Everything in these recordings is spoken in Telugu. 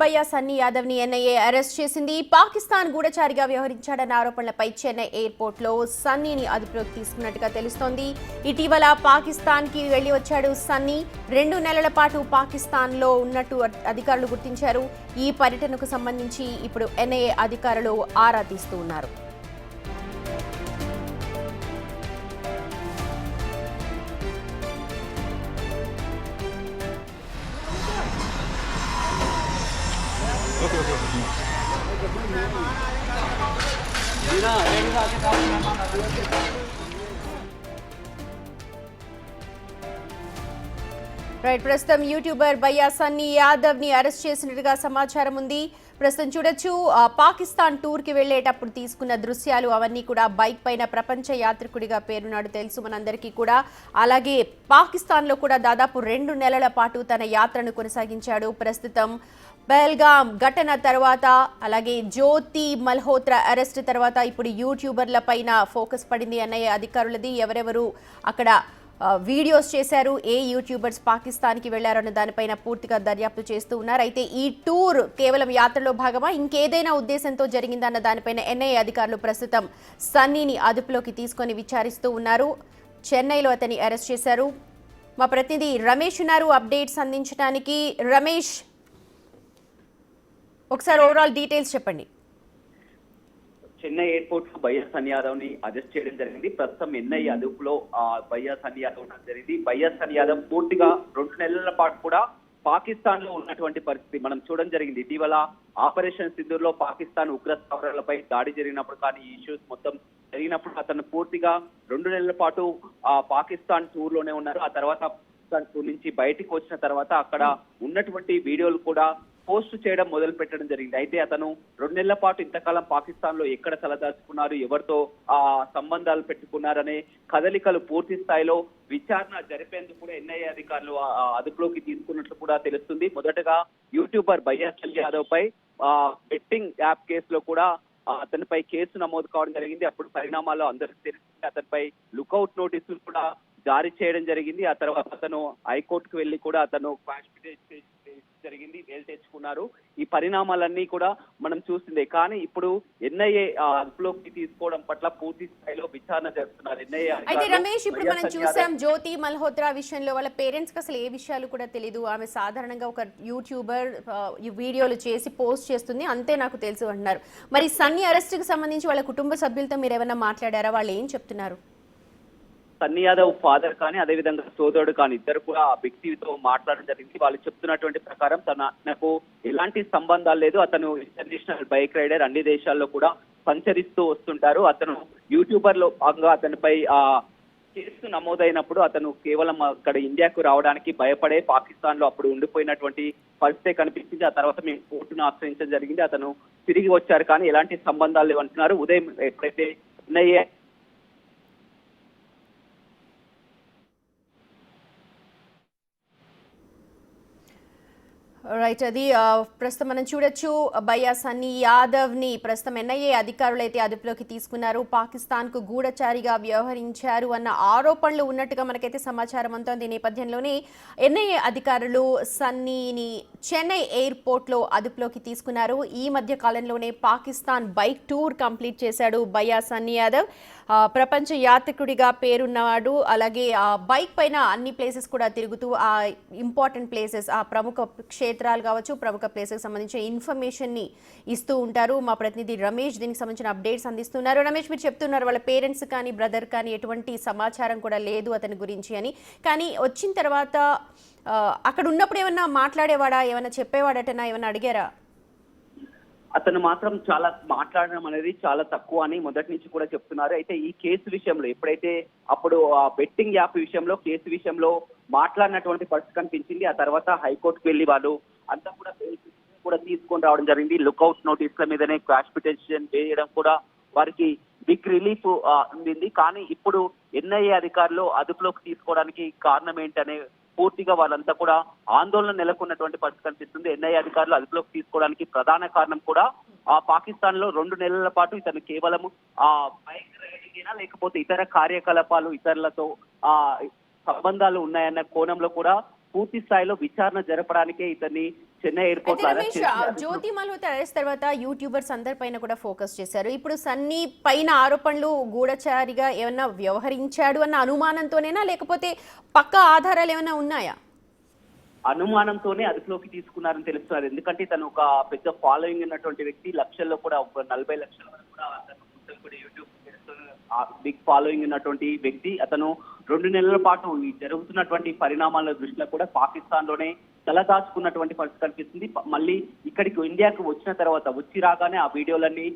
భయ్యా సన్నీ యాదవ్ ని ఎన్ఐఏ అరెస్ట్ చేసింది. పాకిస్తాన్ గూఢచారిగా వ్యవహరించాడన్న ఆరోపణలపై చెన్నై ఎయిర్పోర్ట్ లో సన్నీని అదుపులోకి తీసుకున్నట్టుగా తెలుస్తోంది. ఇటీవల పాకిస్తాన్ కి వెళ్లి వచ్చాడు సన్నీ. 2 నెలల పాటు పాకిస్తాన్ లో ఉన్నట్టు అధికారులు గుర్తించారు. ఈ పర్యటనకు సంబంధించి ఇప్పుడు ఎన్ఐఏ అధికారులు ఆరా తీస్తూ ఉన్నారు. రైట్, ప్రస్తుతం యూట్యూబర్ భయ్యా సన్నీ యాదవ్ ని అరెస్ట్ చేసినట్టుగా సమాచారం ఉంది. ప్రస్తుతం చూడొచ్చు, పాకిస్తాన్ టూర్ కి వెళ్లేటప్పుడు తీసుకున్న దృశ్యాలు అవన్నీ కూడా బైక్ పైన ప్రపంచ యాత్రికుడిగా పేరున్నాడు తెలుసు మనందరికీ కూడా. అలాగే పాకిస్తాన్ లో కూడా దాదాపు 2 నెలల పాటు తన యాత్రను కొనసాగించాడు. ప్రస్తుతం పహల్గామ్ ఘటన తర్వాత, అలాగే జ్యోతి మల్హోత్రా అరెస్ట్ తర్వాత ఇప్పుడు యూట్యూబర్ల పైన ఫోకస్ పడింది ఎన్ఐఏ అధికారులది. ఎవరెవరు అక్కడ వీడియోస్ చేశారు, ఏ యూట్యూబర్స్ పాకిస్తాన్కి వెళ్లారన్న దానిపైన పూర్తిగా దర్యాప్తు చేస్తూ ఉన్నారు. అయితే ఈ టూర్ కేవలం యాత్రలో భాగమా, ఇంకేదైనా ఉద్దేశంతో జరిగిందన్న దానిపైన ఎన్ఐఏ అధికారులు ప్రస్తుతం సన్నీని అదుపులోకి తీసుకొని విచారిస్తూ ఉన్నారు. చెన్నైలో అతన్ని అరెస్ట్ చేశారు. మా ప్రతినిధి రమేష్ ఉన్నారు అప్డేట్స్ అందించడానికి. రమేష్, ఒకసారి ఓవరాల్ డీటెయిల్స్ చెప్పండి. చెన్నై ఎయిర్పోర్ట్ లో భయ్యా సన్నీ యాదవ్ ని అరెస్ట్ చేయడం జరిగింది. ప్రస్తుతం ఎన్ఐఏ అదుపులో భయ్యా సన్నీ యాదవ్ ఉండడం జరిగింది. భయ్యా సన్నీ యాదవ్ పూర్తిగా 2 నెలల పాటు కూడా పాకిస్తాన్ లో ఉన్నటువంటి పరిస్థితి మనం చూడడం జరిగింది. ఇటీవల ఆపరేషన్ సింధూర్ లో పాకిస్తాన్ ఉగ్ర స్థావరాలపై దాడి జరిగినప్పుడు కానీ ఈ ఇష్యూస్ మొత్తం జరిగినప్పుడు అతను పూర్తిగా 2 నెలల పాటు పాకిస్తాన్ టూర్ లోనే ఉన్నారు. ఆ తర్వాత పాకిస్తాన్ టూర్ నుంచి బయటికి వచ్చిన తర్వాత అక్కడ ఉన్నటువంటి వీడియోలు కూడా పోస్ట్ చేయడం మొదలు పెట్టడం జరిగింది. అయితే అతను 2 నెలల పాటు ఇంతకాలం పాకిస్తాన్ లో ఎక్కడ తలదాచుకున్నారు, ఎవరితో సంబంధాలు పెట్టుకున్నారనే కదలికలు పూర్తి స్థాయిలో విచారణ జరిపేందుకు కూడా ఎన్ఐఏ అధికారులు అదుపులోకి తీసుకున్నట్లు కూడా తెలుస్తుంది. మొదటగా యూట్యూబర్ భయ్యా సన్నీ యాదవ్ పై బెట్టింగ్ యాప్ కేసులో కూడా అతనిపై కేసు నమోదు కావడం జరిగింది. అప్పుడు పరిణామాల్లో అందరికీ తెలిసింది. అతనిపై లుకౌట్ నోటీసులు కూడా జారీ చేయడం జరిగింది. ఆ తర్వాత అతను హైకోర్టుకు వెళ్లి కూడా అతను జరిగింది, బెయిల్ తెచ్చుకున్నారు. ఈ పరిణామాలన్నీ కూడా మనం చూసిందే. కానీ ఇప్పుడు ఎన్ఐఏ అదుపులోకి తీసుకోవడం పట్ల పూర్తి స్థాయిలో విచారణ జరుపుతున్నారు ఎన్ఐఏ. అయితే రమేష్, ఇప్పుడు మనం చూసాం జ్యోతి మల్హోత్రా విషయంలో వాళ్ళ పేరెంట్స్ కి అసలు ఏ విషయాలు కూడా తెలియదు. ఆమె సాధారణంగా ఒక యూట్యూబర్, వీడియోలు చేసి పోస్ట్ చేస్తుంది అంతే నాకు తెలుసు అంటున్నారు. మరి సన్నీ అరెస్ట్ కి సంబంధించి వాళ్ళ కుటుంబ సభ్యులతో మీరు ఏమైనా మాట్లాడారా? వాళ్ళు ఏం చెప్తున్నారు? సన్నీ యాదవ్ ఫాదర్ కానీ అదేవిధంగా సోదరుడు కానీ ఇద్దరు కూడా వ్యక్తితో మాట్లాడడం జరిగింది. వాళ్ళు చెప్తున్నటువంటి ప్రకారం తనకు ఎలాంటి సంబంధాలు లేదు. అతను ఇంటర్నేషనల్ బైక్ రైడర్, అన్ని దేశాల్లో కూడా సంచరిస్తూ వస్తుంటారు. అతను యూట్యూబర్ లో భాగంగా అతనిపై కేసు నమోదైనప్పుడు అతను కేవలం అక్కడ ఇండియాకు రావడానికి భయపడే పాకిస్తాన్ లో అప్పుడు ఉండిపోయినటువంటి పరిస్థితి కనిపించింది. ఆ తర్వాత మేము కోర్టును ఆశ్రయించడం జరిగింది. అతను తిరిగి వచ్చారు కానీ ఎలాంటి సంబంధాలు లేవంటున్నారు. ఉదయం ఎప్పుడైతే ఎన్ఐఏ రైట్, అది ప్రస్తుతం మనం చూడొచ్చు. భయ్యా సన్నీ యాదవ్ ని ప్రస్తుతం ఎన్ఐఏ అధికారులు అయితే అదుపులోకి తీసుకున్నారు. పాకిస్తాన్ కు గూఢచారిగా వ్యవహరించారు అన్న ఆరోపణలు ఉన్నట్టుగా మనకైతే సమాచారం అందుతోంది. ఈ నేపథ్యంలోనే ఎన్ఐఏ అధికారులు సన్నీని చెన్నై ఎయిర్పోర్ట్ లో అదుపులోకి తీసుకున్నారు. ఈ మధ్య కాలంలోనే పాకిస్తాన్ బైక్ టూర్ కంప్లీట్ చేశాడు భయ్యా సన్నీ యాదవ్. ప్రపంచ యాత్రికుడిగా పేరున్నవాడు. అలాగే బైక్ పైన అన్ని ప్లేసెస్ కూడా తిరుగుతూ ఆ ఇంపార్టెంట్ ప్లేసెస్, ఆ ప్రముఖ క్షేత్రాలు కావచ్చు, ప్రముఖ ప్లేసెస్ సంబంధించిన ఇన్ఫర్మేషన్ ని ఇస్తూ ఉంటారు. మా ప్రతినిధి రమేష్ దీనికి సంబంధించిన అప్డేట్స్ అందిస్తున్నారు. రమేష్, మీరు చెప్తున్నారు వాళ్ళ పేరెంట్స్ కానీ బ్రదర్ కానీ ఎటువంటి సమాచారం కూడా లేదు అతని గురించి అని. కానీ వచ్చిన తర్వాత అక్కడ ఉన్నప్పుడు ఏమన్నా మాట్లాడేవాడా, ఏమన్నా చెప్పేవాడటనా, ఏమన్నా అడిగారా? అతను మాత్రం చాలా మాట్లాడడం అనేది చాలా తక్కువ అని మొదటి నుంచి కూడా చెప్తున్నారు. అయితే ఈ కేసు విషయంలో ఎప్పుడైతే అప్పుడు బెట్టింగ్ యాప్ విషయంలో కేసు విషయంలో మాట్లాడినటువంటి పరిస్థితి కనిపించింది. ఆ తర్వాత హైకోర్టుకు వెళ్లి వాళ్ళు అంతా కూడా తీసుకొని రావడం జరిగింది. లుకౌట్ నోటీసుల మీదనే క్వాష్ పిటిషన్ వేయడం కూడా వారికి బిగ్ రిలీఫ్ అందింది. కానీ ఇప్పుడు ఎన్ఐఏ అధికారులు అదుపులోకి తీసుకోవడానికి కారణం ఏంటనే పూర్తిగా వాళ్ళంతా కూడా ఆందోళన నెలకొన్నటువంటి పరిస్థితి కనిపిస్తుంది. ఎన్ఐఏ అధికారులు అదుపులోకి తీసుకోవడానికి ప్రధాన కారణం కూడా పాకిస్తాన్ లో 2 నెలల పాటు ఇతను కేవలం బైక్ రైడింగ్ లేకపోతే ఇతర కార్యకలాపాలు ఇతరులతో సంబంధాలు ఉన్నాయన్న కోణంలో కూడా పూర్తి స్థాయిలో విచారణ జరపడానికే ఇతన్ని చెన్నై ఎయిర్పోర్ట్ లో అరెస్ట్ చేసి జ్యోతి మల్హోత్రా అరెస్ట్ తర్వాత యూట్యూబర్స్ అందరిపైన కూడా ఫోకస్ చేశారు. ఇప్పుడు సన్నీ పైన ఆరోపణలు గూఢచారిగా ఏమన్నా వ్యవహరించాడు అన్న అనుమానంతోనేనా, లేకపోతే పక్క ఆధారాలు ఏమైనా ఉన్నాయా? అనుమానంతోనే అదుపులోకి తీసుకున్నారని తెలుస్తున్నారు. ఎందుకంటే తను ఒక పెద్ద ఫాలోయింగ్ ఉన్నటువంటి వ్యక్తి, లక్షల్లో కూడా 40 లక్షల వరకు కూడా అతను కూడా యూట్యూబ్ బిగ్ ఫాలోయింగ్ ఉన్నటువంటి వ్యక్తి. అతను 2 నెలల పాటు ఈ జరుగుతున్నటువంటి పరిణామాల దృష్ట్యా కూడా పాకిస్తాన్ లోనే తలదాచుకున్నటువంటి పరిస్థితి కనిపిస్తుంది. మళ్ళీ ఇక్కడికి ఇండియాకు వచ్చిన తర్వాత వచ్చి రాగానే ఆ వీడియోలన్నీ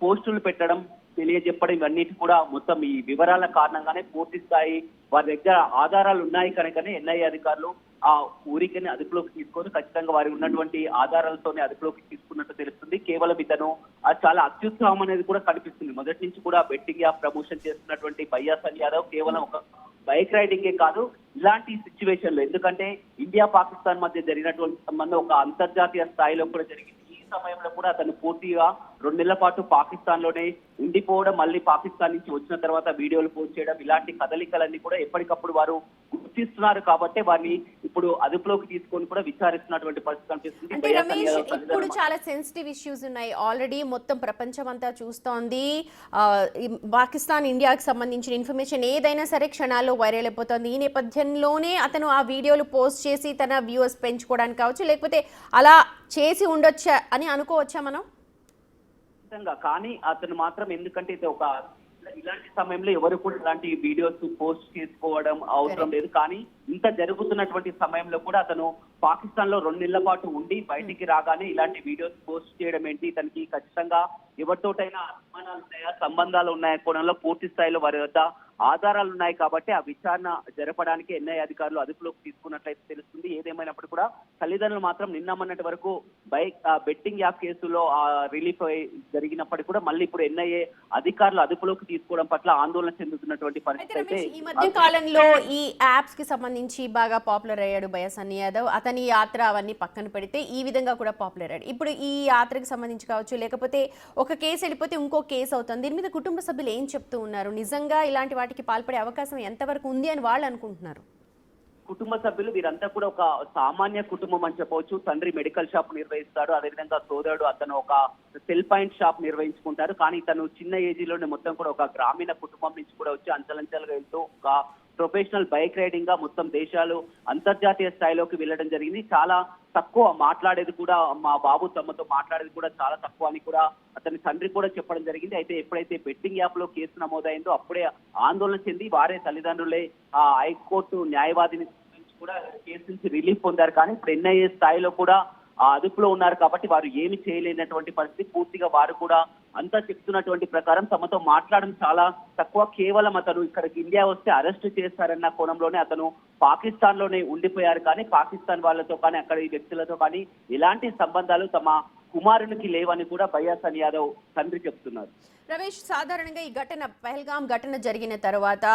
పోస్టులు పెట్టడం, తెలియజెప్పడం, ఇవన్నిటి కూడా మొత్తం ఈ వివరాల కారణంగానే పూర్తి స్థాయి వారి దగ్గర ఆధారాలు ఉన్నాయి కనుకనే ఎన్ఐఏ అధికారులు ఆ ఊరికని అదుపులోకి తీసుకొని ఖచ్చితంగా వారి ఉన్నటువంటి ఆధారాలతోనే అదుపులోకి తీసుకున్నట్టు తెలుస్తుంది. కేవలం ఇతను చాలా అత్యుత్సాహం అనేది కూడా కనిపిస్తుంది. మొదటి నుంచి కూడా బెట్టింగ్ యాప్ ప్రమోషన్ చేస్తున్నటువంటి భయ్యా సన్నీ యాదవ్ కేవలం ఒక బైక్ రైడింగే కాదు, ఇలాంటి సిచ్యువేషన్ లో, ఎందుకంటే ఇండియా పాకిస్తాన్ మధ్య జరిగినటువంటి సంబంధం ఒక అంతర్జాతీయ స్థాయిలో కూడా జరిగింది. ఈ సమయంలో కూడా అతను పూర్తిగా 2 నెలల పాటు పాకిస్తాన్ లోనే ఉండిపోవడం, మళ్ళీ పాకిస్తాన్ నుంచి వచ్చిన తర్వాత వీడియోలు పోస్ట్ చేయడం, ఇలాంటి కదలికలన్నీ కూడా ఎప్పటికప్పుడు వారు గుర్తిస్తున్నారు కాబట్టి వారిని ఇప్పుడు అదుపులోకి తీసుకొని కూడా విచారిస్తున్నటువంటి పరిస్థితి కనిపిస్తుంది. అంటే రమేష్, ఇప్పుడు చాలా సెన్సిటివ్ ఇష్యూస్ ఉన్నాయి. ఆల్రెడీ మొత్తం ప్రపంచం అంతా చూస్తోంది. పాకిస్తాన్ ఇండియాకి సంబంధించిన ఇన్ఫర్మేషన్ ఏదైనా సరే క్షణాల్లో వైరల్ అయిపోతుంది. ఈ నేపథ్యంలోనే అతను ఆ వీడియోలు పోస్ట్ చేసి తన వ్యూవర్స్ పెంచుకోవడానికి కావచ్చు, లేకపోతే అలా చేసి ఉండొచ్చా అని అనుకోవచ్చా మనం? కానీ అతను మాత్రం, ఎందుకంటే ఇది ఒక ఇలాంటి సమయంలో ఎవరు కూడా ఇలాంటి వీడియోస్ పోస్ట్ చేసుకోవడం అవసరం లేదు. కానీ ఇంత జరుగుతున్నటువంటి సమయంలో కూడా అతను పాకిస్తాన్ లో 2 నెలల పాటు ఉండి బయటికి రాగానే ఇలాంటి వీడియోస్ పోస్ట్ చేయడం ఏంటి? ఇతనికి ఖచ్చితంగా ఎవరితోటైనా అనుమానాలు ఉన్నాయా, సంబంధాలు ఉన్నాయా కోణంలో పూర్తి స్థాయిలో వారి వద్ద ఆధారాలు ఉన్నాయి కాబట్టి ఆ విచారణ జరపడానికి ఎన్ఐఏ అధికారులు అదుపులోకి తీసుకున్నట్లయితే తెలుస్తుంది. ఏదేమైనప్పుడు కూడా తల్లిదండ్రులు మాత్రం నిన్న మొన్నటి వరకు బెట్టింగ్ యాప్ కేసులో రిలీఫ్ జరిగినప్పటికీ కూడా మళ్ళీ ఇప్పుడు ఎన్ఐఏ అధికారులు అదుపులోకి తీసుకోవడం పట్ల ఆందోళన చెందుతున్నటువంటి పరిస్థితి అయితే ఈ మధ్య కాలంలో ఈ యాప్స్ కి సంబంధించి బాగా పాపులర్ అయ్యాడు భయ్యా సన్నీ యాదవ్. అతని యాత్ర అవన్నీ పక్కన పెడితే ఈ విధంగా కూడా పాపులర్ అయ్యాడు. ఇప్పుడు ఈ యాత్రకు సంబంధించి కావచ్చు, లేకపోతే ఒక కేసు వెళ్ళిపోతే ఇంకో కేసు అవుతుంది. దీని మీద కుటుంబ సభ్యులు ఏం చెప్తూ ఉన్నారు? నిజంగా ఇలాంటి వాటికి పాల్పడే అవకాశం ఎంతవరకు ఉంది అని వాళ్ళు అనుకుంటున్నారు? కుటుంబ సభ్యులు వీరంతా కూడా ఒక సామాన్య కుటుంబం అని చెప్పవచ్చు. తండ్రి మెడికల్ షాప్ నిర్వహిస్తాడు, అదేవిధంగా సోదరుడు అతను ఒక సెల్ పాయింట్ షాప్ నిర్వహించుకుంటారు. కానీ తను చిన్న ఏజ్ లోనే మొత్తం కూడా ఒక గ్రామీణ కుటుంబం నుంచి కూడా వచ్చి అంచలంచలుగా వెళ్తూ ఒక ప్రొఫెషనల్ బైక్ రైడింగ్ గా మొత్తం దేశాలు అంతర్జాతీయ స్థాయిలోకి వెళ్ళడం జరిగింది. చాలా తక్కువ మాట్లాడేది కూడా, మా బాబు తమతో మాట్లాడేది కూడా చాలా తక్కువ అని కూడా అతని తండ్రి కూడా చెప్పడం జరిగింది. అయితే ఎప్పుడైతే బెట్టింగ్ యాప్ లో కేసు నమోదైందో అప్పుడే ఆందోళన చెంది వారే తల్లిదండ్రులే ఆ హైకోర్టు న్యాయవాదిని కూడా కేసు నుంచి రిలీఫ్ పొందారు. కానీ ఇప్పుడు ఎన్ఐఏ స్థాయిలో కూడా ఆ అదుపులో ఉన్నారు కాబట్టి వారు ఏమి చేయలేనటువంటి పరిస్థితి. పూర్తిగా వారు కూడా అంతా చెప్తున్నటువంటి ప్రకారం తమతో మాట్లాడడం చాలా తక్కువ. కేవలం అతను ఇక్కడికి ఇండియా వస్తే అరెస్ట్ చేస్తారన్న కోణంలోనే అతను పాకిస్తాన్ లోనే ఉండిపోయారు. కానీ పాకిస్తాన్ వాళ్ళతో కానీ అక్కడ ఈ వ్యక్తులతో కానీ ఎలాంటి సంబంధాలు తమ కుమారునికి లేవని కూడా భయ్యా సన్నీ యాదవ్ తండ్రి చెప్తున్నారు. రమేష్, సాధారణంగా ఈ ఘటన పహల్గాం ఘటన జరిగిన తర్వాత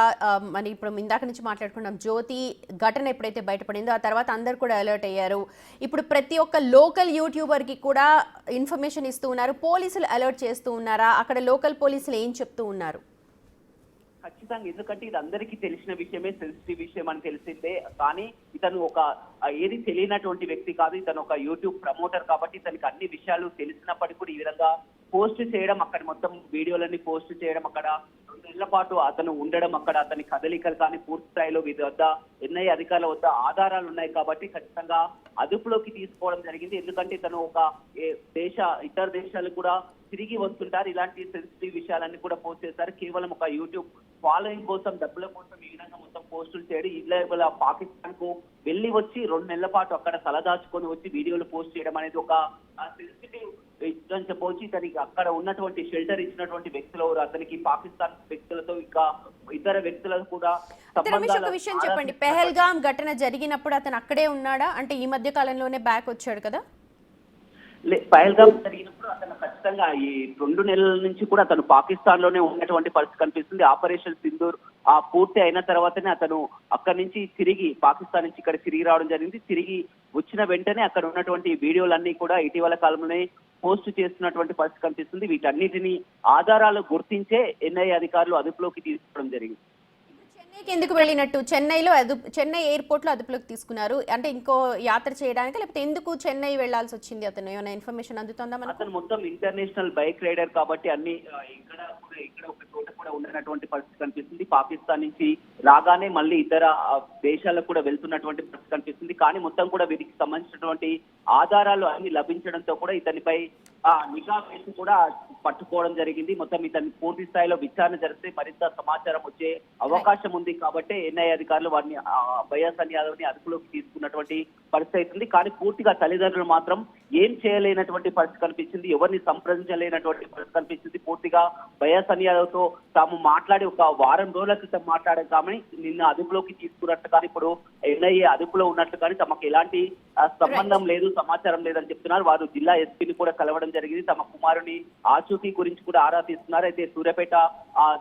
మరి ఇప్పుడు ఇందాక నుంచి మాట్లాడుకున్నాం, జ్యోతి ఘటన ఎప్పుడైతే బయటపడిందో ఆ తర్వాత అందరు కూడా అలర్ట్ అయ్యారు. ఇప్పుడు ప్రతి ఒక్క లోకల్ యూట్యూబర్కి కూడా ఇన్ఫర్మేషన్ ఇస్తూ ఉన్నారు. పోలీసులు అలర్ట్ చేస్తూ ఉన్నారా? అక్కడ లోకల్ పోలీసులు ఏం చెప్తూ ఉన్నారు? ఖచ్చితంగా, ఎందుకంటే ఇది అందరికీ తెలిసిన విషయమే, సెన్సిటివ్ విషయం అని తెలిసిందే. కానీ ఇతను ఒక ఏది తెలియనటువంటి వ్యక్తి కాదు. ఇతను ఒక యూట్యూబ్ ప్రమోటర్ కాబట్టి ఇతనికి అన్ని విషయాలు తెలిసినప్పటికీ కూడా ఈ విధంగా పోస్ట్ చేయడం, అక్కడ మొత్తం వీడియోలన్నీ పోస్ట్ చేయడం, అక్కడ 2 నెలల పాటు అతను ఉండడం, అక్కడ అతని కదలికలు కానీ పూర్తి స్థాయిలో వీరి వద్ద ఎన్ఐఏ అధికారుల వద్ద ఆధారాలు ఉన్నాయి కాబట్టి ఖచ్చితంగా అదుపులోకి తీసుకోవడం జరిగింది. ఎందుకంటే ఇతను ఒక ఇతర దేశాలు కూడా తిరిగి వస్తుంటారు. ఇలాంటి సెన్సిటివ్ విషయాలన్నీ కూడా పోస్ట్ చేస్తారు. కేవలం ఒక యూట్యూబ్ ఫాలోయింగ్ కోసం, డబ్బుల కోసం ఈ విధంగా మొత్తం పోస్టులు చేయడం, ఇలా పాకిస్తాన్ కు వెళ్ళి వచ్చి 2 నెలల పాటు అక్కడ తలదాచుకొని వచ్చి వీడియోలు పోస్ట్ చేయడం అనేది ఒక సెన్సిటివ్ అని చెప్పవచ్చు. ఇతనికి అక్కడ ఉన్నటువంటి షెల్టర్ ఇచ్చినటువంటి వ్యక్తులు, అతనికి పాకిస్తాన్ వ్యక్తులతో ఇంకా ఇతర వ్యక్తులకు కూడా ఒక విషయం చెప్పండి, పెహల్గాం ఘటన జరిగినప్పుడు అతను అక్కడే ఉన్నాడా? అంటే ఈ మధ్య కాలంలోనే బ్యాక్ వచ్చాడు కదా? పహల్గాం జరిగినప్పుడు అతను ఖచ్చితంగా ఈ 2 నెలల నుంచి కూడా అతను పాకిస్తాన్ లోనే ఉన్నటువంటి పరిస్థితి కనిపిస్తుంది. ఆపరేషన్ సింధూర్ పూర్తి అయిన తర్వాతనే అతను అక్కడి నుంచి తిరిగి పాకిస్తాన్ నుంచి ఇక్కడ తిరిగి రావడం జరిగింది. తిరిగి వచ్చిన వెంటనే అక్కడ ఉన్నటువంటి వీడియోలన్నీ కూడా ఇటీవల కాలంలోనే పోస్ట్ చేస్తున్నటువంటి పరిస్థితి కనిపిస్తుంది. వీటన్నిటిని ఆధారాలు గుర్తించే ఎన్ఐఏ అధికారులు అదుపులోకి తీసుకోవడం జరిగింది. ఎందుకు వెళ్ళినట్టు చెన్నై ఎయిర్పోర్ట్ లో అదుపులోకి తీసుకున్నారు అంటే ఇంకో యాత్ర చేయడానికి, లేకపోతే ఎందుకు చెన్నై వెళ్లాల్సి వచ్చింది? అతను ఏమైనా ఇన్ఫర్మేషన్ అందుతుందా మనకు? అతను మొత్తం ఇంటర్నేషనల్ బైక్ రైడర్ కాబట్టి అన్ని ఇక్కడ ఒక చోట కూడా ఉండనటువంటి పరిస్థితి కనిపిస్తుంది. పాకిస్తాన్ నుంచి రాగానే మళ్ళీ ఇతర దేశాలకు కూడా వెళ్తున్నటువంటి పరిస్థితి కనిపిస్తుంది. కానీ మొత్తం కూడా వీరికి సంబంధించినటువంటి ఆధారాలు అన్ని లభించడంతో కూడా ఇతనిపై నిఘా వేసి కూడా పట్టుకోవడం జరిగింది. మొత్తం ఇతన్ని పూర్తి స్థాయిలో విచారణ జరిపితే మరింత సమాచారం వచ్చే అవకాశం ఉంది కాబట్టి ఎన్ఐఏ అధికారులు వారిని బయాస్ యాదవ్ ని అదుపులోకి తీసుకున్నటువంటి పరిస్థితి అవుతుంది. కానీ పూర్తిగా తల్లిదండ్రులు మాత్రం ఏం చేయలేనటువంటి పరిస్థితి కనిపించింది, ఎవరిని సంప్రదించలేనటువంటి పరిస్థితి కనిపించింది. పూర్తిగా బయాస్ యాదవ్ తో తాము మాట్లాడి ఒక వారం రోజుల క్రితం మాట్లాడాం కానీ నిన్న అదుపులోకి తీసుకున్నట్టు కానీ ఇప్పుడు ఎన్ఐఏ అదుపులో ఉన్నట్లు కానీ తమకు ఎలాంటి సంబంధం లేదు, సమాచారం లేదని చెప్తున్నారు. వారు జిల్లా ఎస్పీని కూడా కలవడం జరిగింది. తమ కుమారుని ఆచూకీ గురించి కూడా ఆరా తీస్తున్నారు. అయితే సూర్యాపేట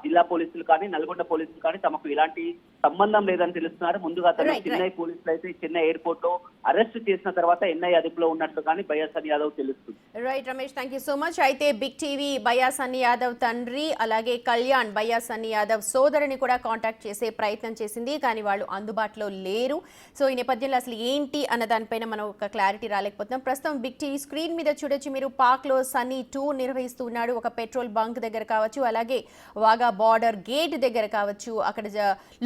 జిల్లా పోలీసులు కానీ నల్గొండ పోలీసులు కానీ తమకు ఎలాంటి సంబంధం లేదని తెలుస్తున్నారు. ముందుగా తన చెన్నై పోలీసులు అయితే చెన్నై ఎయిర్పోర్ట్ లో అరెస్ట్ చేసిన తర్వాత ఎన్ఐ అదుపులో ఉన్నట్లు కానీ బయాస్ యాదవ్ తెలుస్తుంది. Right Ramesh, thank you so much. అయితే బిగ్ టీవీ బయాస్ యాదవ్ తండ్రి అలాగే కళ్యాణ్ బయాస్ యాదవ్ సోదరుని కూడా కాంటాక్ట్ చేసే ప్రయత్నం చేసింది, కానీ వాళ్ళు అందుబాటులో లేరు. సో ఈ నేపథ్యంలో అసలు ఏంటి అన్న దానిపైన మనం ఒక క్లారిటీ రాలేకపోతున్నాం. ప్రస్తుతం బిగ్ టీవీ స్క్రీన్ మీద చూడొచ్చు మీరు, పాక్ లో సన్నీ టూర్ నిర్వహిస్తూ ఉన్నాడు. ఒక పెట్రోల్ బంక్ దగ్గర కావచ్చు, అలాగే వాగా బార్డర్ గేట్ దగ్గర కావచ్చు, అక్కడ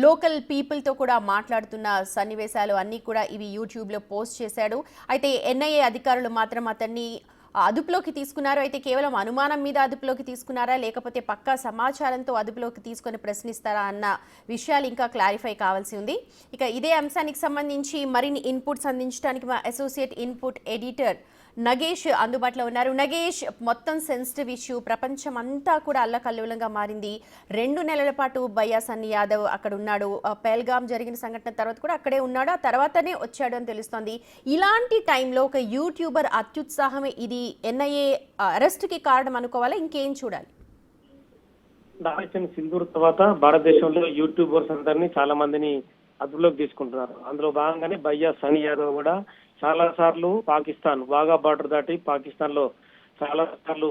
లోకల్ పీపుల్ తో కూడా మాట్లాడుతున్న సన్నివేశాలు అన్ని కూడా ఇవి యూట్యూబ్ లో పోస్ట్ చేశాడు. అయితే ఎన్ఐఏ అధికారులు మాత్రం అతన్ని అదుపులోకి తీసుకున్నారు. అయితే కేవలం అనుమానం మీద అదుపులోకి తీసుకున్నారా, లేకపోతే పక్కా సమాచారంతో అదుపులోకి తీసుకొని ప్రశ్నిస్తారా అన్న విషయాలు ఇంకా క్లారిఫై కావాల్సి ఉంది. ఇక ఇదే అంశానికి సంబంధించి మరిన్ని ఇన్పుట్స్ అందించడానికి మా అసోసియేట్ ఇన్పుట్ ఎడిటర్ నగేష్ అందుబాటులో ఉన్నారు. నగేష్, మొత్తం సెన్సిటివ్ ఇష్యూ ప్రపంచం అంతా కూడా అల్లకల్లోలంగా మారింది. 2 నెలల పాటు బయాస్ యాదవ్ అక్కడ ఉన్నాడు. పెహల్గాం జరిగిన సంఘటన తర్వాత కూడా అక్కడే ఉన్నాడు, ఆ తర్వాతనే వచ్చాడు అని తెలుస్తోంది. ఇలాంటి టైంలో ఒక యూట్యూబర్ అత్యుత్సాహమే ఇది ఎన్ఐఏ అరెస్ట్కి కారణం అనుకోవాలా, ఇంకేం చూడాలి? ఆపరేషన్ సింధూర్ తర్వాత భారతదేశంలో యూట్యూబర్స్ అందరినీ చాలా మందిని అదుపులోకి తీసుకుంటున్నారు. అందులో భాగంగానే బయాస్ యాదవ్ కూడా చాలా సార్లు పాకిస్తాన్ వాగా బార్డర్ దాటి పాకిస్తాన్ లో చాలా సార్లు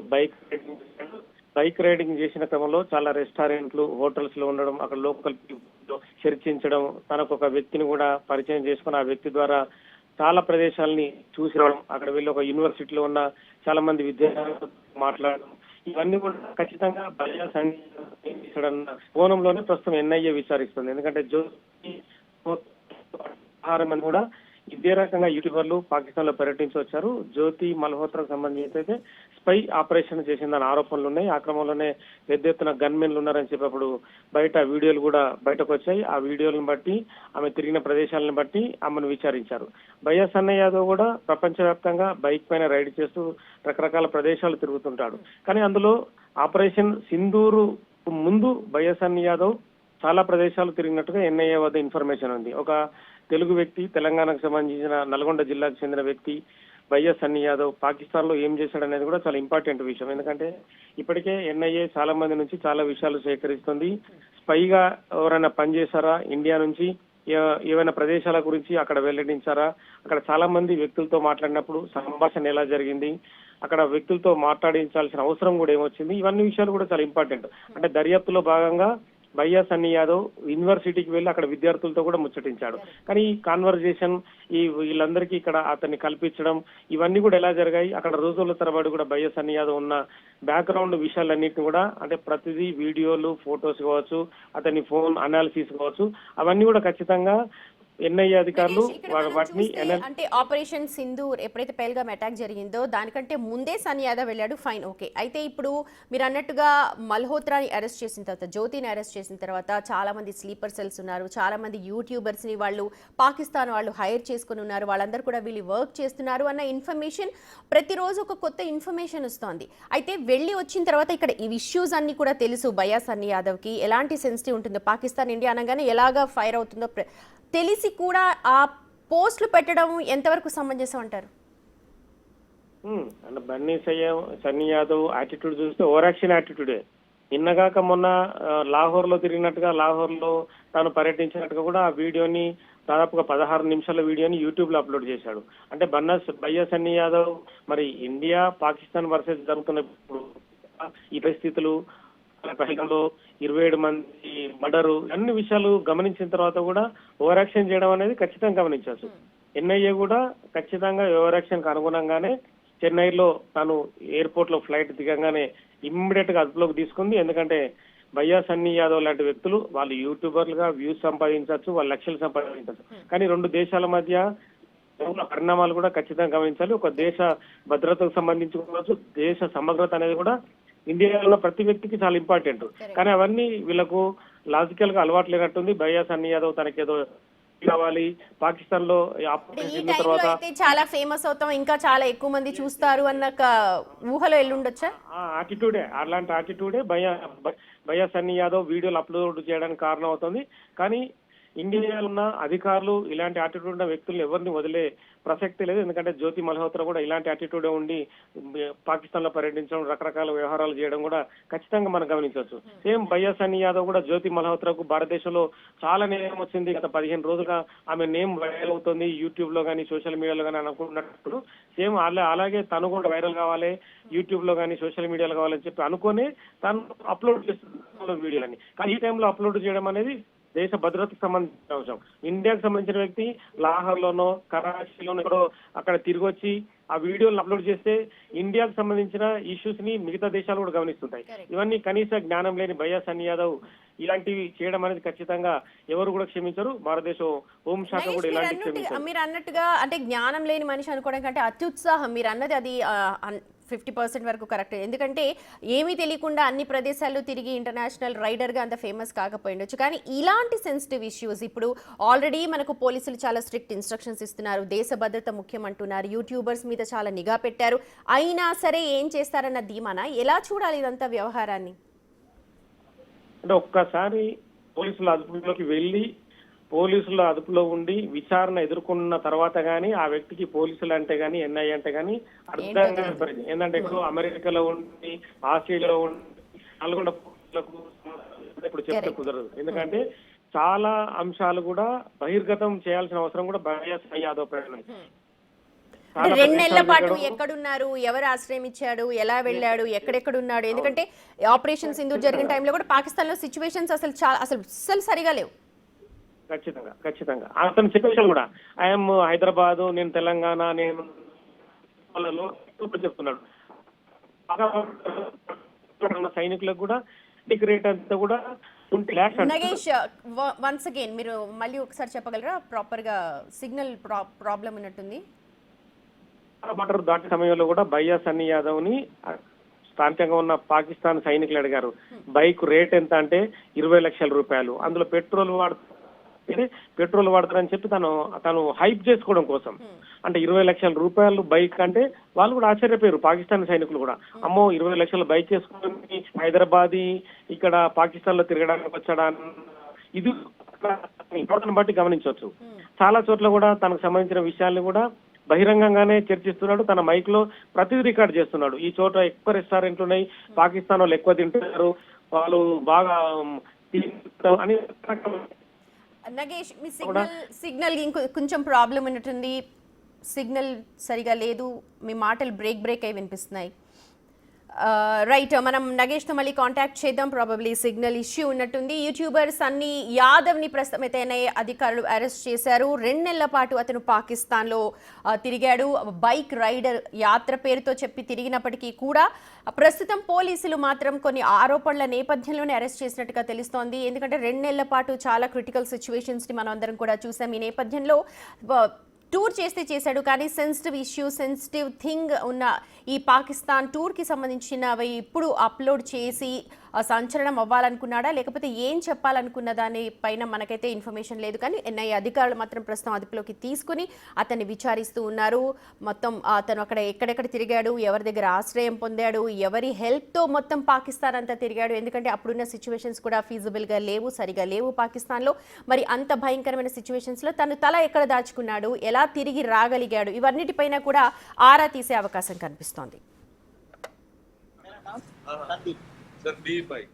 బైక్ రైడింగ్ చేసిన క్రమంలో చాలా రెస్టారెంట్లు, హోటల్స్ లో ఉండడం, అక్కడ లోకల్ పీపుల్ చర్చించడం, తనకు ఒక వ్యక్తిని కూడా పరిచయం చేసుకుని ఆ వ్యక్తి ద్వారా చాలా ప్రదేశాలని చూసి రావడం, అక్కడ వెళ్ళి ఒక యూనివర్సిటీలో ఉన్న చాలా మంది విద్యార్థులతో మాట్లాడడం, ఇవన్నీ కూడా ఖచ్చితంగా బయాస్ చేశాడన్న కోణంలోనే ప్రస్తుతం ఎన్ఐఏ విచారిస్తుంది. ఎందుకంటే ఆహారం అని కూడా ఇదే రకంగా యూట్యూబర్లు పాకిస్తాన్ లో పర్యటించి వచ్చారు. జ్యోతి మల్హోత్రాకు సంబంధించి అయితే స్పై ఆపరేషన్ చేసిందని ఆరోపణలు ఉన్నాయి. ఆ క్రమంలోనే పెద్ద ఎత్తున గన్మెన్లు ఉన్నారని చెప్పినప్పుడు బయట వీడియోలు కూడా బయటకు వచ్చాయి. ఆ వీడియోలను బట్టి, ఆమె తిరిగిన ప్రదేశాలను బట్టి ఆమెను విచారించారు. బయాస్ యాదవ్ కూడా ప్రపంచవ్యాప్తంగా బైక్ పైన రైడ్ చేస్తూ రకరకాల ప్రదేశాలు తిరుగుతుంటాడు. కానీ అందులో ఆపరేషన్ సింధూరు ముందు బయాస్ యాదవ్ చాలా ప్రదేశాలు తిరిగినట్టుగా ఎన్ఐఏ వద్ద ఇన్ఫర్మేషన్ ఉంది. ఒక తెలుగు వ్యక్తి, తెలంగాణకు సంబంధించిన నల్గొండ జిల్లాకు చెందిన వ్యక్తి బయాస్ యాదవ్ పాకిస్తాన్ లో ఏం చేశాడు అనేది కూడా చాలా ఇంపార్టెంట్ విషయం. ఎందుకంటే ఇప్పటికే ఎన్ఐఏ చాలా మంది నుంచి చాలా విషయాలు సేకరిస్తుంది. స్పైగా ఎవరైనా పనిచేశారా, ఇండియా నుంచి ఏవైనా ప్రదేశాల గురించి అక్కడ వెల్లడించారా, అక్కడ చాలా మంది వ్యక్తులతో మాట్లాడినప్పుడు సంభాషణ ఎలా జరిగింది, అక్కడ వ్యక్తులతో మాట్లాడించాల్సిన అవసరం కూడా ఏమొచ్చింది, ఇవన్నీ విషయాలు కూడా చాలా ఇంపార్టెంట్. అంటే దర్యాప్తులో భాగంగా బయాస్ యాదవ్ యూనివర్సిటీకి వెళ్ళి అక్కడ విద్యార్థులతో కూడా ముచ్చటించాడు. కానీ ఈ కాన్వర్జేషన్, వీళ్ళందరికీ ఇక్కడ అతన్ని కల్పించడం, ఇవన్నీ కూడా ఎలా జరిగాయి, అక్కడ రోజుల తరబడి కూడా బయాస్ యాదవ్ ఉన్న బ్యాక్గ్రౌండ్ విషయాలన్నింటినీ కూడా, అంటే ప్రతిదీ వీడియోలు, ఫొటోస్ కావచ్చు, అతని ఫోన్ అనాలిసిస్ కావచ్చు, అవన్నీ కూడా ఖచ్చితంగా ఎన్ఐఏ అధికారులు వాటిని అంటే ఆపరేషన్ సింధూర్ ఎప్పుడైతే పెహల్గాం అటాక్ జరిగిందో దానికంటే ముందే సన్నీ యాదవ్ వెళ్ళాడు, ఫైన్, ఓకే. అయితే ఇప్పుడు మీరు అన్నట్టుగా మల్హోత్రాని అరెస్ట్ చేసిన తర్వాత, జ్యోతిని అరెస్ట్ చేసిన తర్వాత చాలా మంది స్లీపర్ సెల్స్ ఉన్నారు, చాలా మంది యూట్యూబర్స్ ని వాళ్ళు పాకిస్తాన్ వాళ్ళు హైర్ చేసుకుని ఉన్నారు, వాళ్ళందరూ కూడా వీళ్ళు వర్క్ చేస్తున్నారు అన్న ఇన్ఫర్మేషన్ ప్రతిరోజు ఒక కొత్త ఇన్ఫర్మేషన్ వస్తోంది. అయితే వెళ్ళి వచ్చిన తర్వాత ఇక్కడ ఈ ఇష్యూస్ అన్ని కూడా తెలుసు బయాస్ యాదవ్ కి, ఎలాంటి సెన్సిటివ్ ఉంటుందో, పాకిస్తాన్ ఇండియా అనగానే ఎలాగా ఫైర్ అవుతుందో తెలిసి కూడా ఆ పోస్టులు పెట్టడం ఎంతవరకు సమంజసం అంటారు? అంటే సన్నీ యాదవ్ యాటిట్యూడ్ చూస్తే ఓవర్ యాక్షన్ యాటిట్యూడే. నిన్నగాక మొన్న లాహోర్ లో తిరిగినట్టుగా, లాహోర్ లో తాను పర్యటించినట్టుగా కూడా ఆ వీడియోని దాదాపుగా 16 నిమిషాల వీడియోని యూట్యూబ్ లో అప్లోడ్ చేశాడు. అంటే బయాస్ యాదవ్ మరి ఇండియా పాకిస్తాన్ వర్సెస్ జరుగుతున్నప్పుడు ఈ పరిస్థితులు పహల్గాంలో 27 మంది మర్డరు అన్ని విషయాలు గమనించిన తర్వాత కూడా ఓవర్ యాక్షన్ చేయడం అనేది ఖచ్చితంగా గమనించవచ్చు. ఎన్ఐఏ కూడా ఖచ్చితంగా ఓవర్ యాక్షన్ కు అనుగుణంగానే చెన్నైలో తాను ఎయిర్పోర్ట్ లో ఫ్లైట్ దిగంగానే ఇమ్మీడియట్ గా అదుపులోకి తీసుకుంది. ఎందుకంటే భయ్యా సన్నీ యాదవ్ లాంటి వ్యక్తులు వాళ్ళు యూట్యూబర్లుగా వ్యూస్ సంపాదించవచ్చు, వాళ్ళు లక్షలు సంపాదించవచ్చు. కానీ రెండు దేశాల మధ్య పరిణామాలు కూడా ఖచ్చితంగా గమనించాలి. ఒక దేశ భద్రతకు సంబంధించి దేశ సమగ్రత అనేది కూడా ఇండియాలో ఉన్న ప్రతి వ్యక్తికి చాలా ఇంపార్టెంట్. కానీ అవన్నీ వీళ్ళకు లాజికల్ గా అలవాటు లేనట్టుంది. భయ్యా సన్నీ యాదవ్ తనకేదో కావాలి పాకిస్తాన్ లో తర్వాత చాలా ఫేమస్ అవుతాం, ఇంకా చాలా ఎక్కువ మంది చూస్తారు అన్న ఊహలో ఎల్లుండొచ్చా? అలాంటి యాటిట్యూడే భయ్యా సన్నీ యాదవ్ వీడియోలు అప్లోడ్ చేయడానికి కారణం అవుతుంది. కానీ ఇండియాలో ఉన్న అధికారులు ఇలాంటి యాటిట్యూడ్ ఉన్న వ్యక్తులను ఎవరిని వదిలే ప్రసక్తి లేదు. ఎందుకంటే జ్యోతి మల్హోత్రా కూడా ఇలాంటి యాటిట్యూడ్ ఉండి పాకిస్తాన్ లో పర్యటించడం, రకరకాల వ్యవహారాలు చేయడం కూడా ఖచ్చితంగా మనం గమనించవచ్చు. సేమ్ భయ్యా సన్నీ యాదవ్ కూడా జ్యోతి మల్హోత్రాకు భారతదేశంలో చాలా నేమ్ వచ్చింది. గత 15 రోజులుగా ఆమె నేమ్ వైరల్ అవుతుంది యూట్యూబ్ లో కానీ సోషల్ మీడియాలో కానీ అనుకున్నప్పుడు సేమ్ అలాగే తను కూడా వైరల్ కావాలి, యూట్యూబ్ లో కానీ సోషల్ మీడియాలో కావాలని చెప్పి అనుకుని తను అప్లోడ్ చేస్తున్న వీడియోలని. కానీ ఈ టైంలో అప్లోడ్ చేయడం అనేది దేశ భద్రతకు సంబంధించిన అంశం. ఇండియాకు సంబంధించిన వ్యక్తి లాహోర్ లోనో కరాచీలోనో ఎక్కడో అక్కడ తిరిగి వచ్చి ఆ వీడియోలను అప్లోడ్ చేస్తే ఇండియాకు సంబంధించిన ఇష్యూస్ ని మిగతా దేశాలు కూడా గమనిస్తుంటాయి. ఇవన్నీ కనీస జ్ఞానం లేని భయ్యా సన్నీ యాదవ్ ఇలాంటివి చేయడం అనేది ఖచ్చితంగా ఎవరు కూడా క్షమించరు. భారతదేశం హోంశాఖ కూడా ఇలాంటి క్షమించారు. మీరు అన్నట్టుగా అంటే జ్ఞానం లేని మనిషి అనుకోవడం కంటే అత్యుత్సాహం, మీరు అన్నది అది 50% వరకు కరెక్ట్. ఎందుకంటే ఏమీ తెలియకుండా అన్ని ప్రదేశాల్లో తిరిగి ఇంటర్నేషనల్ రైడర్గా అంత ఫేమస్ కాకపోయిండొచ్చు. కానీ ఇలాంటి సెన్సిటివ్ ఇష్యూస్ ఇప్పుడు ఆల్రెడీ మనకు పోలీసులు చాలా స్ట్రిక్ట్ ఇన్స్ట్రక్షన్స్ ఇస్తున్నారు, దేశ భద్రత ముఖ్యం అంటున్నారు, యూట్యూబర్స్ మీద చాలా నిఘా పెట్టారు. అయినా సరే ఏం చేస్తారన్న ధీమానా? ఎలా చూడాలి ఇదంతా వ్యవహారాన్ని? అంటే ఒక్కసారి పోలీసుల అదుపులోకి వెళ్ళి పోలీసుల అదుపులో ఉండి విచారణ ఎదుర్కొన్న తర్వాత గానీ ఆ వ్యక్తికి పోలీసులు అంటే గానీ ఎన్ఐఏ అంటే గానీ అర్థం కాదు. ఏంటంటే ఎక్కువ అమెరికాలో ఉండి ఆస్ట్రేలియాలో ఉండి నల్గొండ ఇప్పుడు చెప్తే కుదరదు. ఎందుకంటే చాలా అంశాలు కూడా బహిర్గతం చేయాల్సిన అవసరం కూడా భయ్యా సన్నీ యాదవ్ పైన. 2 నెలల పాటు ఎక్కడున్నారు, ఎవరు ఆశ్రయం ఇచ్చాడు, ఎలా వెళ్ళాడు, ఎక్కడెక్కడున్నాడు? ఎందుకంటే ఆపరేషన్ సింధూర్ జరిగిన టైంలో కూడా పాకిస్తాన్ లో సిచ్యువేషన్స్ అసలు సరిగా లేవు. ఖచ్చితంగా అతను సిచ్యువేషన్ కూడా ఐఎమ్ హైదరాబాద్, నేను తెలంగాణ, నేను చెప్తున్నాడు. సైనికులకు కూడా రేట్ అంతా కూడా 20 lakhs. నగేష్, వన్స్ అగైన్ మీరు మళ్ళీ ఒకసారి చెప్పగలరా? ప్రాపర్ గా సిగ్నల్ ప్రాబ్లం ఉన్నట్టుంది. బార్డర్ దాటే సమయంలో కూడా భయ్యా సన్నీ యాదవ్ ని స్థానికంగా ఉన్న పాకిస్తాన్ సైనికులు అడిగారు బైక్ రేట్ ఎంత అంటే 20 లక్షల రూపాయలు, అందులో పెట్రోల్ వాడతారని చెప్పి తను హైప్ చేసుకోవడం కోసం. అంటే 20 లక్షల రూపాయలు బైక్ అంటే వాళ్ళు కూడా ఆశ్చర్యపోయారు పాకిస్తాన్ సైనికులు కూడా. అమ్మో 20 లక్షల బైక్ చేసుకుని హైదరాబాద్ ఇక్కడ పాకిస్తాన్ లో తిరగడానికి వచ్చాడా, ఇది బట్టి గమనించవచ్చు. చాలా చోట్ల కూడా తనకు సంబంధించిన విషయాల్ని కూడా బహిరంగంగానే చర్చిస్తున్నాడు. తన మైక్ లో ప్రతిదీ రికార్డ్ చేస్తున్నాడు. ఈ చోట ఎక్కువ రెస్టారెంట్లు ఉన్నాయి, పాకిస్తాన్ వాళ్ళు ఎక్కువ తింటున్నారు, వాళ్ళు బాగా అని. నగేష్, మీ సిగ్నల్ కొంచెం ప్రాబ్లం ఉన్నట్టుంది, సిగ్నల్ సరిగా లేదు, మీ మాటలు బ్రేక్ అయి వినిపిస్తున్నాయి. రైట్, మనం నగేష్తో మళ్ళీ కాంటాక్ట్ చేద్దాం. ప్రాబబ్లీ సిగ్నల్ ఇష్యూ ఉన్నట్టుంది. యూట్యూబర్ సన్నీ యాదవ్ని ప్రస్తుతం అయితే ఎన్ఐఏ అధికారులు అరెస్ట్ చేశారు. 2 నెలల పాటు అతను పాకిస్తాన్లో తిరిగాడు. బైక్ రైడర్ యాత్ర పేరుతో చెప్పి తిరిగినప్పటికీ కూడా ప్రస్తుతం పోలీసులు మాత్రం కొన్ని ఆరోపణల నేపథ్యంలోనే అరెస్ట్ చేసినట్టుగా తెలుస్తోంది. ఎందుకంటే 2 నెలల పాటు చాలా క్రిటికల్ సిచ్యువేషన్స్ని మనం అందరం కూడా చూసాం. ఈ నేపథ్యంలో టూర్ చేశాడు, కానీ సెన్సిటివ్ థింగ్ ఉన్న ఈ పాకిస్తాన్ టూర్కి సంబంధించినవి ఇప్పుడు అప్లోడ్ చేసి సంచలనం అవ్వాలనుకున్నాడా, లేకపోతే ఏం చెప్పాలనుకున్న దాని పైన మనకైతే ఇన్ఫర్మేషన్ లేదు. కానీ ఎన్ఐఏ అధికారులు మాత్రం ప్రస్తుతం అదుపులోకి తీసుకుని అతన్ని విచారిస్తూ ఉన్నారు. మొత్తం అతను అక్కడ ఎక్కడెక్కడ తిరిగాడు, ఎవరి దగ్గర ఆశ్రయం పొందాడు, ఎవరి హెల్ప్తో మొత్తం పాకిస్తాన్ అంతా తిరిగాడు. ఎందుకంటే అప్పుడున్న సిచ్యువేషన్స్ కూడా ఫీజిబుల్గా లేవు, సరిగా లేవు పాకిస్తాన్లో. మరి అంత భయంకరమైన సిచ్యువేషన్స్లో తను తల ఎక్కడ దాచుకున్నాడు, ఎలా తిరిగి రాగలిగాడు, ఇవన్నిటిపైన కూడా ఆరా తీసే అవకాశం కనిపిస్తోంది. Sir, D5.